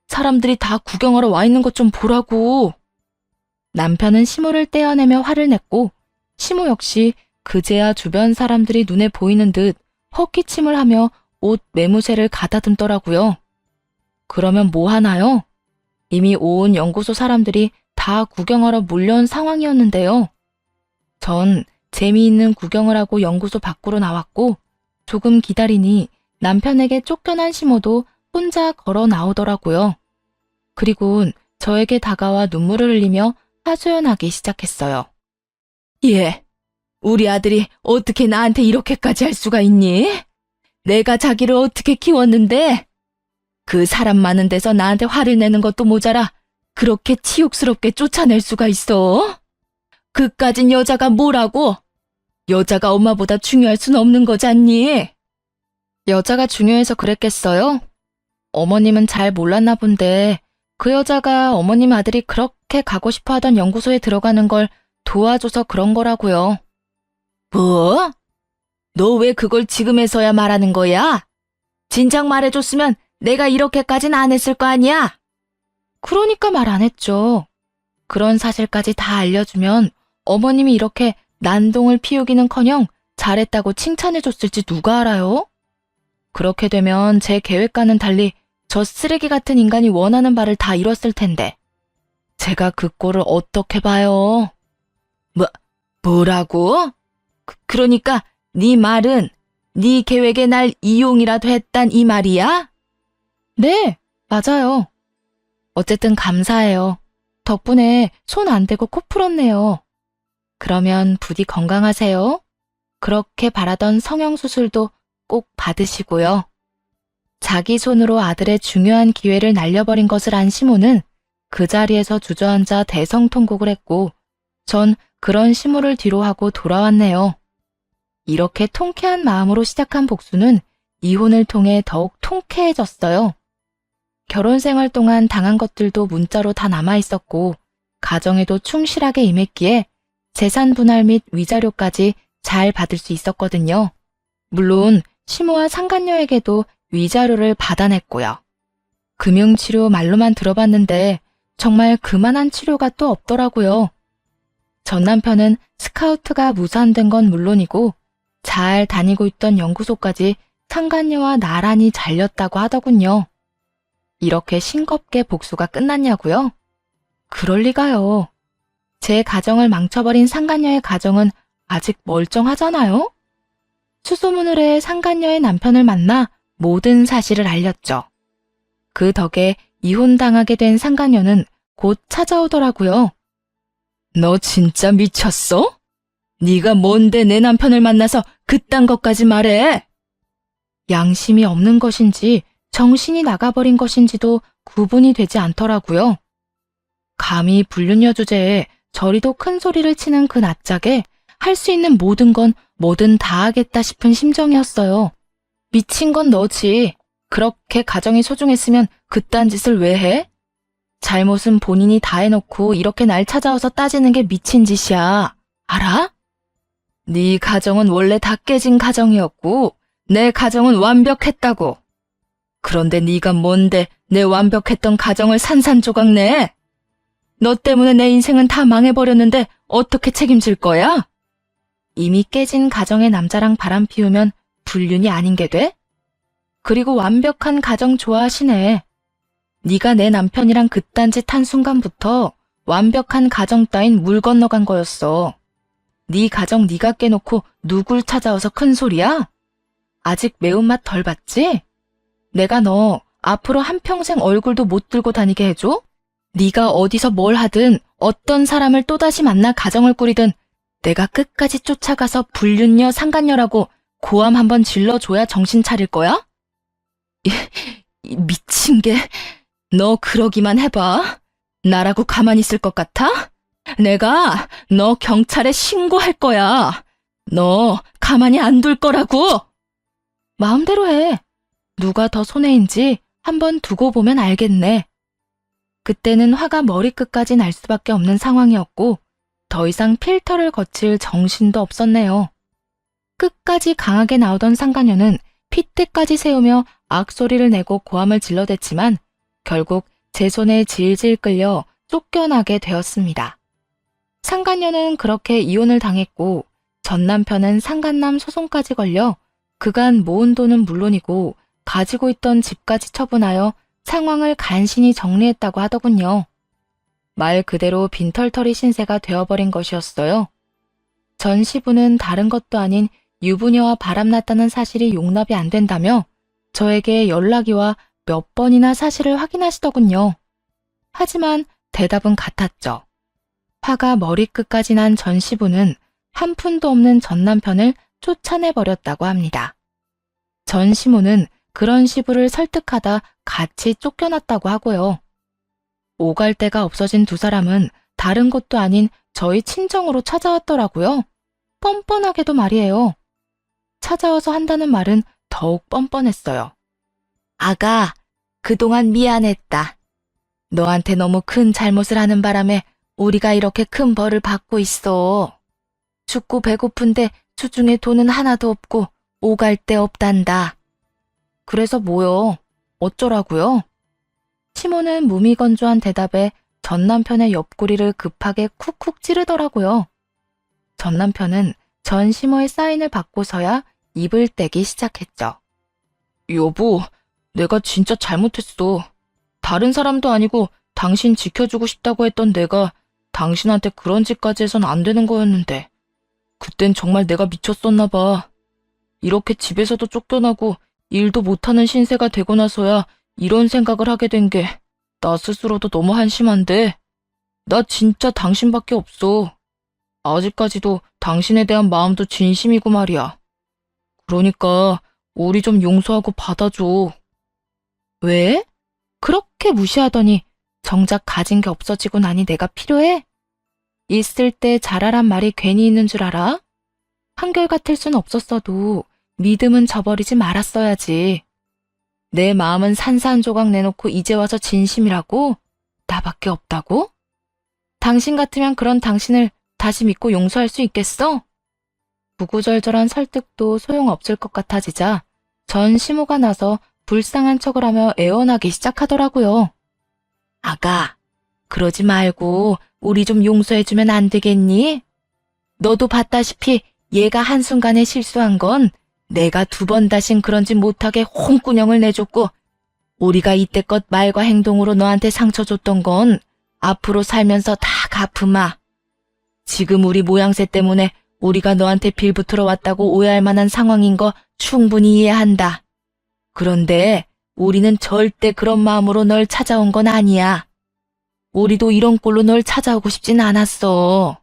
사람들이 다 구경하러 와 있는 것 좀 보라고. 남편은 시모를 떼어내며 화를 냈고 시모 역시 그제야 주변 사람들이 눈에 보이는 듯 헛기침을 하며 옷 매무새를 가다듬더라고요. 그러면 뭐 하나요? 이미 온 연구소 사람들이 다 구경하러 몰려온 상황이었는데요. 전 재미있는 구경을 하고 연구소 밖으로 나왔고 조금 기다리니 남편에게 쫓겨난 시모도 혼자 걸어 나오더라고요. 그리곤 저에게 다가와 눈물을 흘리며 하소연하기 시작했어요. 예, 우리 아들이 어떻게 나한테 이렇게까지 할 수가 있니? 내가 자기를 어떻게 키웠는데? 그 사람 많은 데서 나한테 화를 내는 것도 모자라 그렇게 치욕스럽게 쫓아낼 수가 있어? 그까진 여자가 뭐라고? 여자가 엄마보다 중요할 순 없는 거잖니? 여자가 중요해서 그랬겠어요? 어머님은 잘 몰랐나 본데 그 여자가 어머님 아들이 그렇게 가고 싶어 하던 연구소에 들어가는 걸 도와줘서 그런 거라고요. 뭐? 너 왜 그걸 지금에서야 말하는 거야? 진작 말해줬으면 내가 이렇게까진 안 했을 거 아니야? 그러니까 말 안 했죠. 그런 사실까지 다 알려주면 어머님이 이렇게 난동을 피우기는커녕 잘했다고 칭찬해줬을지 누가 알아요? 그렇게 되면 제 계획과는 달리 저 쓰레기 같은 인간이 원하는 바를 다 이뤘을 텐데 제가 그 꼴을 어떻게 봐요? 뭐라고? 그러니까 네 말은 네 계획에 날 이용이라도 했단 이 말이야? 네, 맞아요. 어쨌든 감사해요. 덕분에 손 안 대고 코 풀었네요. 그러면 부디 건강하세요. 그렇게 바라던 성형수술도 꼭 받으시고요. 자기 손으로 아들의 중요한 기회를 날려버린 것을 안 시모는 그 자리에서 주저앉아 대성통곡을 했고 전 그런 시모를 뒤로하고 돌아왔네요. 이렇게 통쾌한 마음으로 시작한 복수는 이혼을 통해 더욱 통쾌해졌어요. 결혼 생활 동안 당한 것들도 문자로 다 남아있었고 가정에도 충실하게 임했기에 재산 분할 및 위자료까지 잘 받을 수 있었거든요. 물론 시모와 상간녀에게도 위자료를 받아냈고요. 금융치료 말로만 들어봤는데 정말 그만한 치료가 또 없더라고요. 전 남편은 스카우트가 무산된 건 물론이고 잘 다니고 있던 연구소까지 상간녀와 나란히 잘렸다고 하더군요. 이렇게 싱겁게 복수가 끝났냐고요? 그럴 리가요. 제 가정을 망쳐버린 상간녀의 가정은 아직 멀쩡하잖아요? 수소문을 해 상간녀의 남편을 만나 모든 사실을 알렸죠. 그 덕에 이혼당하게 된 상간녀는 곧 찾아오더라고요. 너 진짜 미쳤어? 네가 뭔데 내 남편을 만나서 그딴 것까지 말해? 양심이 없는 것인지 정신이 나가버린 것인지도 구분이 되지 않더라고요. 감히 불륜녀 주제에 저리도 큰 소리를 치는 그 낯짝에 할 수 있는 모든 건 뭐든 다 하겠다 싶은 심정이었어요. 미친 건 너지. 그렇게 가정이 소중했으면 그딴 짓을 왜 해? 잘못은 본인이 다 해놓고 이렇게 날 찾아와서 따지는 게 미친 짓이야. 알아? 네 가정은 원래 다 깨진 가정이었고 내 가정은 완벽했다고. 그런데 네가 뭔데 내 완벽했던 가정을 산산조각 내? 너 때문에 내 인생은 다 망해버렸는데 어떻게 책임질 거야? 이미 깨진 가정의 남자랑 바람 피우면 불륜이 아닌 게 돼? 그리고 완벽한 가정 좋아하시네. 네가 내 남편이랑 그딴 짓 한 순간부터 완벽한 가정 따윈 물 건너간 거였어. 네 가정 네가 깨놓고 누굴 찾아와서 큰 소리야? 아직 매운맛 덜 봤지? 내가 너 앞으로 한평생 얼굴도 못 들고 다니게 해줘? 네가 어디서 뭘 하든 어떤 사람을 또다시 만나 가정을 꾸리든 내가 끝까지 쫓아가서 불륜녀 상간녀라고 고함 한번 질러줘야 정신 차릴 거야? 미친 게, 너 그러기만 해봐. 나라고 가만히 있을 것 같아? 내가 너 경찰에 신고할 거야. 너 가만히 안 둘 거라고. 마음대로 해. 누가 더 손해인지 한번 두고 보면 알겠네. 그때는 화가 머리끝까지 날 수밖에 없는 상황이었고 더 이상 필터를 거칠 정신도 없었네요. 끝까지 강하게 나오던 상간녀는 핏대까지 세우며 악소리를 내고 고함을 질러댔지만 결국 제 손에 질질 끌려 쫓겨나게 되었습니다. 상간녀는 그렇게 이혼을 당했고 전 남편은 상간남 소송까지 걸려 그간 모은 돈은 물론이고 가지고 있던 집까지 처분하여 상황을 간신히 정리했다고 하더군요. 말 그대로 빈털터리 신세가 되어버린 것이었어요. 전 시부는 다른 것도 아닌 유부녀와 바람났다는 사실이 용납이 안 된다며 저에게 연락이 와 몇 번이나 사실을 확인하시더군요. 하지만 대답은 같았죠. 화가 머리끝까지 난 전 시부는 한 푼도 없는 전 남편을 쫓아내버렸다고 합니다. 전 시모는 그런 시부를 설득하다 같이 쫓겨났다고 하고요. 오갈 데가 없어진 두 사람은 다른 곳도 아닌 저희 친정으로 찾아왔더라고요. 뻔뻔하게도 말이에요. 찾아와서 한다는 말은 더욱 뻔뻔했어요. 아가, 그동안 미안했다. 너한테 너무 큰 잘못을 하는 바람에 우리가 이렇게 큰 벌을 받고 있어. 죽고 배고픈데 주중에 돈은 하나도 없고 오갈 데 없단다. 그래서 뭐요? 어쩌라고요? 시모는 무미건조한 대답에 전 남편의 옆구리를 급하게 쿡쿡 찌르더라고요. 전 남편은 전 시모의 사인을 받고서야 입을 떼기 시작했죠. 여보, 내가 진짜 잘못했어. 다른 사람도 아니고 당신 지켜주고 싶다고 했던 내가 당신한테 그런 짓까지 해선 안 되는 거였는데 그땐 정말 내가 미쳤었나 봐. 이렇게 집에서도 쫓겨나고 일도 못하는 신세가 되고 나서야 이런 생각을 하게 된 게 나 스스로도 너무 한심한데 나 진짜 당신밖에 없어. 아직까지도 당신에 대한 마음도 진심이고 말이야. 그러니까 우리 좀 용서하고 받아줘. 왜? 그렇게 무시하더니 정작 가진 게 없어지고 나니 내가 필요해? 있을 때 잘하란 말이 괜히 있는 줄 알아? 한결같을 순 없었어도 믿음은 저버리지 말았어야지. 내 마음은 산산조각 내놓고 이제 와서 진심이라고? 나밖에 없다고? 당신 같으면 그런 당신을 다시 믿고 용서할 수 있겠어? 구구절절한 설득도 소용없을 것 같아지자 전 시모가 나서 불쌍한 척을 하며 애원하기 시작하더라고요. 아가, 그러지 말고 우리 좀 용서해주면 안 되겠니? 너도 봤다시피 얘가 한순간에 실수한 건 내가 2번 다신 그런 짓 못하게 홍군형을 내줬고 우리가 이때껏 말과 행동으로 너한테 상처 줬던 건 앞으로 살면서 다 갚으마. 지금 우리 모양새 때문에 우리가 너한테 빌붙으러 왔다고 오해할 만한 상황인 거 충분히 이해한다. 그런데 우리는 절대 그런 마음으로 널 찾아온 건 아니야. 우리도 이런 꼴로 널 찾아오고 싶진 않았어.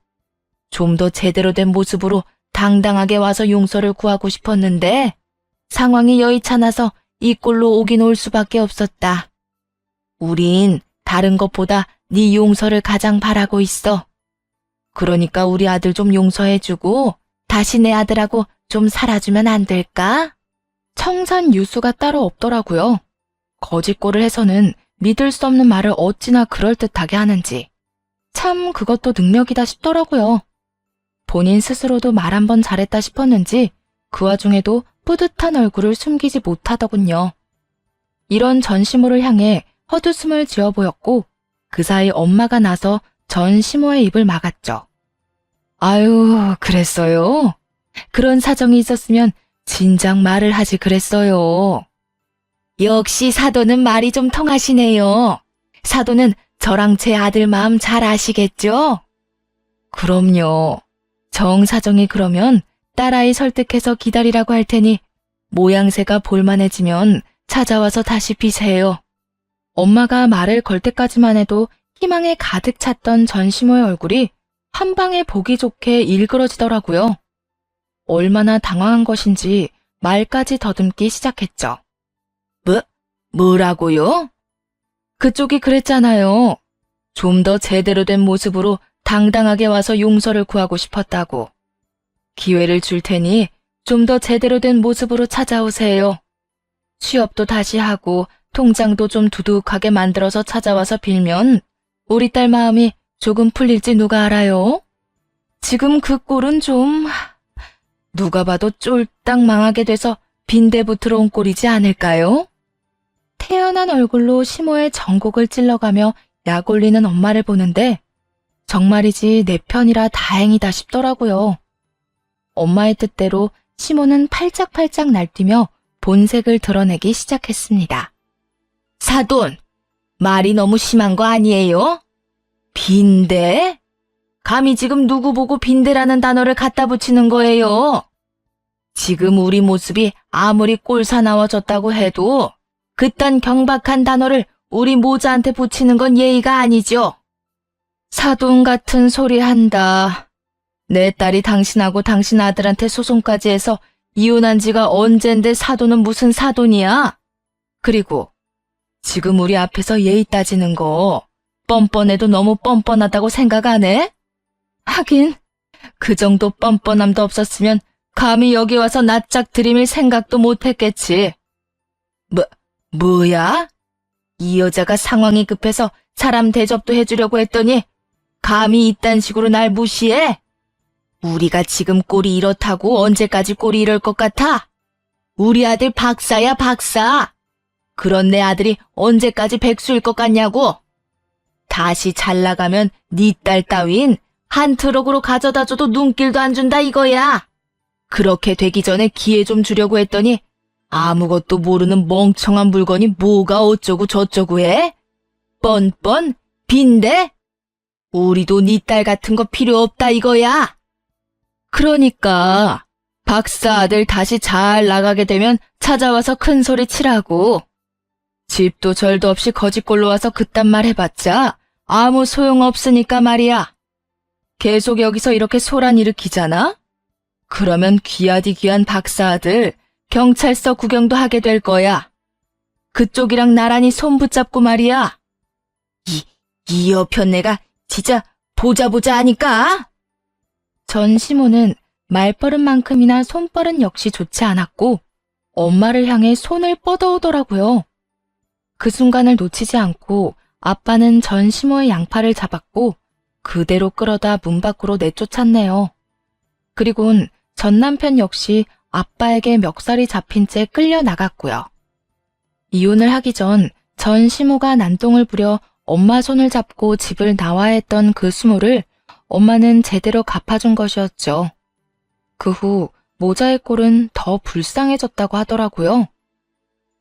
좀 더 제대로 된 모습으로 당당하게 와서 용서를 구하고 싶었는데 상황이 여의찮아서 이 꼴로 오긴 올 수밖에 없었다. 우린 다른 것보다 네 용서를 가장 바라고 있어. 그러니까 우리 아들 좀 용서해주고 다시 내 아들하고 좀 살아주면 안 될까? 청산 유수가 따로 없더라고요. 거짓골을 해서는 믿을 수 없는 말을 어찌나 그럴듯하게 하는지. 참 그것도 능력이다 싶더라고요. 본인 스스로도 말 한 번 잘했다 싶었는지 그 와중에도 뿌듯한 얼굴을 숨기지 못하더군요. 이런 전시모를 향해 헛웃음을 지어 보였고 그 사이 엄마가 나서 전시모의 입을 막았죠. 아유, 그랬어요? 그런 사정이 있었으면 진작 말을 하지 그랬어요. 역시 사도는 말이 좀 통하시네요. 사도는 저랑 제 아들 마음 잘 아시겠죠? 그럼요. 정 사정이 그러면 딸아이 설득해서 기다리라고 할 테니 모양새가 볼만해지면 찾아와서 다시 비세요. 엄마가 말을 걸 때까지만 해도 희망에 가득 찼던 전시모의 얼굴이 한 방에 보기 좋게 일그러지더라고요. 얼마나 당황한 것인지 말까지 더듬기 시작했죠. 뭐라고요? 그쪽이 그랬잖아요. 좀 더 제대로 된 모습으로 당당하게 와서 용서를 구하고 싶었다고. 기회를 줄 테니 좀 더 제대로 된 모습으로 찾아오세요. 취업도 다시 하고 통장도 좀 두둑하게 만들어서 찾아와서 빌면 우리 딸 마음이 조금 풀릴지 누가 알아요? 지금 그 꼴은 좀 누가 봐도 쫄딱 망하게 돼서 빈대붙으러 온 꼴이지 않을까요? 태연한 얼굴로 시모의 전곡을 찔러가며 약 올리는 엄마를 보는데 정말이지 내 편이라 다행이다 싶더라고요. 엄마의 뜻대로 시모는 팔짝팔짝 날뛰며 본색을 드러내기 시작했습니다. 사돈, 말이 너무 심한 거 아니에요? 빈대? 감히 지금 누구 보고 빈대라는 단어를 갖다 붙이는 거예요? 지금 우리 모습이 아무리 꼴사나워졌다고 해도 그딴 경박한 단어를 우리 모자한테 붙이는 건 예의가 아니죠. 사돈 같은 소리 한다. 내 딸이 당신하고 당신 아들한테 소송까지 해서 이혼한 지가 언젠데 사돈은 무슨 사돈이야? 그리고 지금 우리 앞에서 예의 따지는 거 뻔뻔해도 너무 뻔뻔하다고 생각 안 해? 하긴 그 정도 뻔뻔함도 없었으면 감히 여기 와서 낯짝 들이밀 생각도 못했겠지. 뭐야? 이 여자가 상황이 급해서 사람 대접도 해주려고 했더니 감히 이딴 식으로 날 무시해? 우리가 지금 꼴이 이렇다고 언제까지 꼴이 이럴 것 같아? 우리 아들 박사야, 박사. 그런 내 아들이 언제까지 백수일 것 같냐고. 다시 잘 나가면 네 딸 따윈 한 트럭으로 가져다 줘도 눈길도 안 준다 이거야. 그렇게 되기 전에 기회 좀 주려고 했더니 아무것도 모르는 멍청한 물건이 뭐가 어쩌고 저쩌고 해? 뻔뻔? 빈대? 우리도 네 딸 같은 거 필요 없다 이거야. 그러니까 박사 아들 다시 잘 나가게 되면 찾아와서 큰 소리 치라고. 집도 절도 없이 거짓골로 와서 그딴 말 해봤자 아무 소용없으니까 말이야. 계속 여기서 이렇게 소란 일으키잖아? 그러면 귀하디 귀한 박사 아들 경찰서 구경도 하게 될 거야. 그쪽이랑 나란히 손 붙잡고 말이야. 이 여편 내가 진짜 보자 하니까. 전시모는 말버릇만큼이나 손버릇 역시 좋지 않았고 엄마를 향해 손을 뻗어오더라고요. 그 순간을 놓치지 않고 아빠는 전시모의 양팔을 잡았고 그대로 끌어다 문 밖으로 내쫓았네요. 그리곤 전 남편 역시 아빠에게 멱살이 잡힌 채 끌려 나갔고요. 이혼을 하기 전 전시모가 난동을 부려 엄마 손을 잡고 집을 나와야 했던 그 수모를 엄마는 제대로 갚아준 것이었죠. 그 후 모자의 꼴은 더 불쌍해졌다고 하더라고요.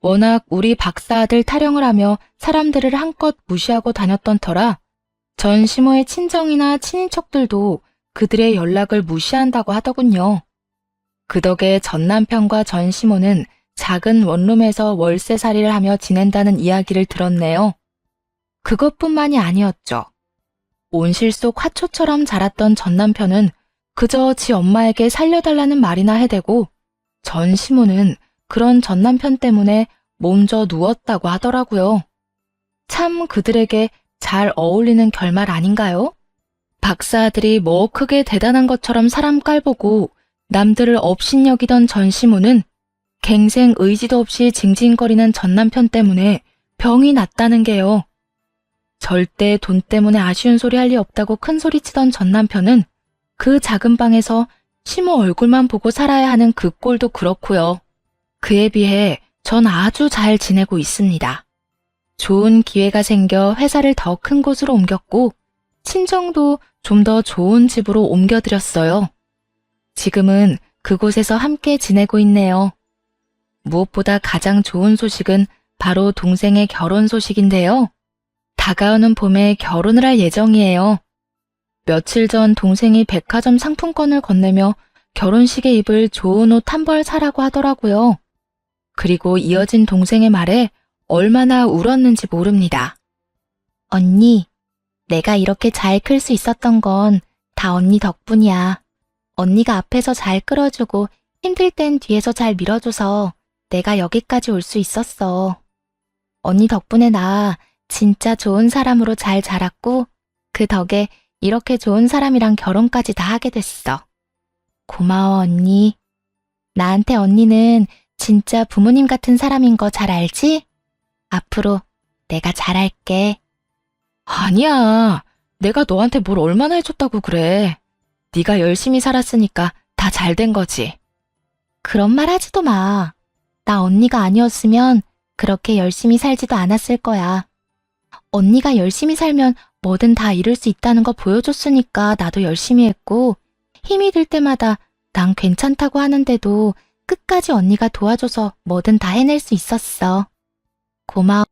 워낙 우리 박사 아들 타령을 하며 사람들을 한껏 무시하고 다녔던 터라 전 시모의 친정이나 친인척들도 그들의 연락을 무시한다고 하더군요. 그 덕에 전 남편과 전 시모는 작은 원룸에서 월세살이를 하며 지낸다는 이야기를 들었네요. 그것뿐만이 아니었죠. 온실 속 화초처럼 자랐던 전 남편은 그저 지 엄마에게 살려달라는 말이나 해대고 전 시모는 그런 전 남편 때문에 몸져 누웠다고 하더라고요. 참 그들에게 잘 어울리는 결말 아닌가요? 박사 아들이 뭐 크게 대단한 것처럼 사람 깔보고 남들을 업신여기던 전 시모는 갱생 의지도 없이 징징거리는 전 남편 때문에 병이 났다는 게요. 절대 돈 때문에 아쉬운 소리 할 리 없다고 큰 소리치던 전 남편은 그 작은 방에서 시모 얼굴만 보고 살아야 하는 그 꼴도 그렇고요. 그에 비해 전 아주 잘 지내고 있습니다. 좋은 기회가 생겨 회사를 더 큰 곳으로 옮겼고 친정도 좀 더 좋은 집으로 옮겨드렸어요. 지금은 그곳에서 함께 지내고 있네요. 무엇보다 가장 좋은 소식은 바로 동생의 결혼 소식인데요. 다가오는 봄에 결혼을 할 예정이에요. 며칠 전 동생이 백화점 상품권을 건네며 결혼식에 입을 좋은 옷 한 벌 사라고 하더라고요. 그리고 이어진 동생의 말에 얼마나 울었는지 모릅니다. 언니, 내가 이렇게 잘 클 수 있었던 건 다 언니 덕분이야. 언니가 앞에서 잘 끌어주고 힘들 땐 뒤에서 잘 밀어줘서 내가 여기까지 올 수 있었어. 언니 덕분에 나 진짜 좋은 사람으로 잘 자랐고 그 덕에 이렇게 좋은 사람이랑 결혼까지 다 하게 됐어. 고마워 언니. 나한테 언니는 진짜 부모님 같은 사람인 거 잘 알지? 앞으로 내가 잘할게. 아니야. 내가 너한테 뭘 얼마나 해줬다고 그래. 네가 열심히 살았으니까 다 잘 된 거지. 그런 말 하지도 마. 나 언니가 아니었으면 그렇게 열심히 살지도 않았을 거야. 언니가 열심히 살면 뭐든 다 이룰 수 있다는 거 보여줬으니까 나도 열심히 했고 힘이 들 때마다 난 괜찮다고 하는데도 끝까지 언니가 도와줘서 뭐든 다 해낼 수 있었어. 고마워.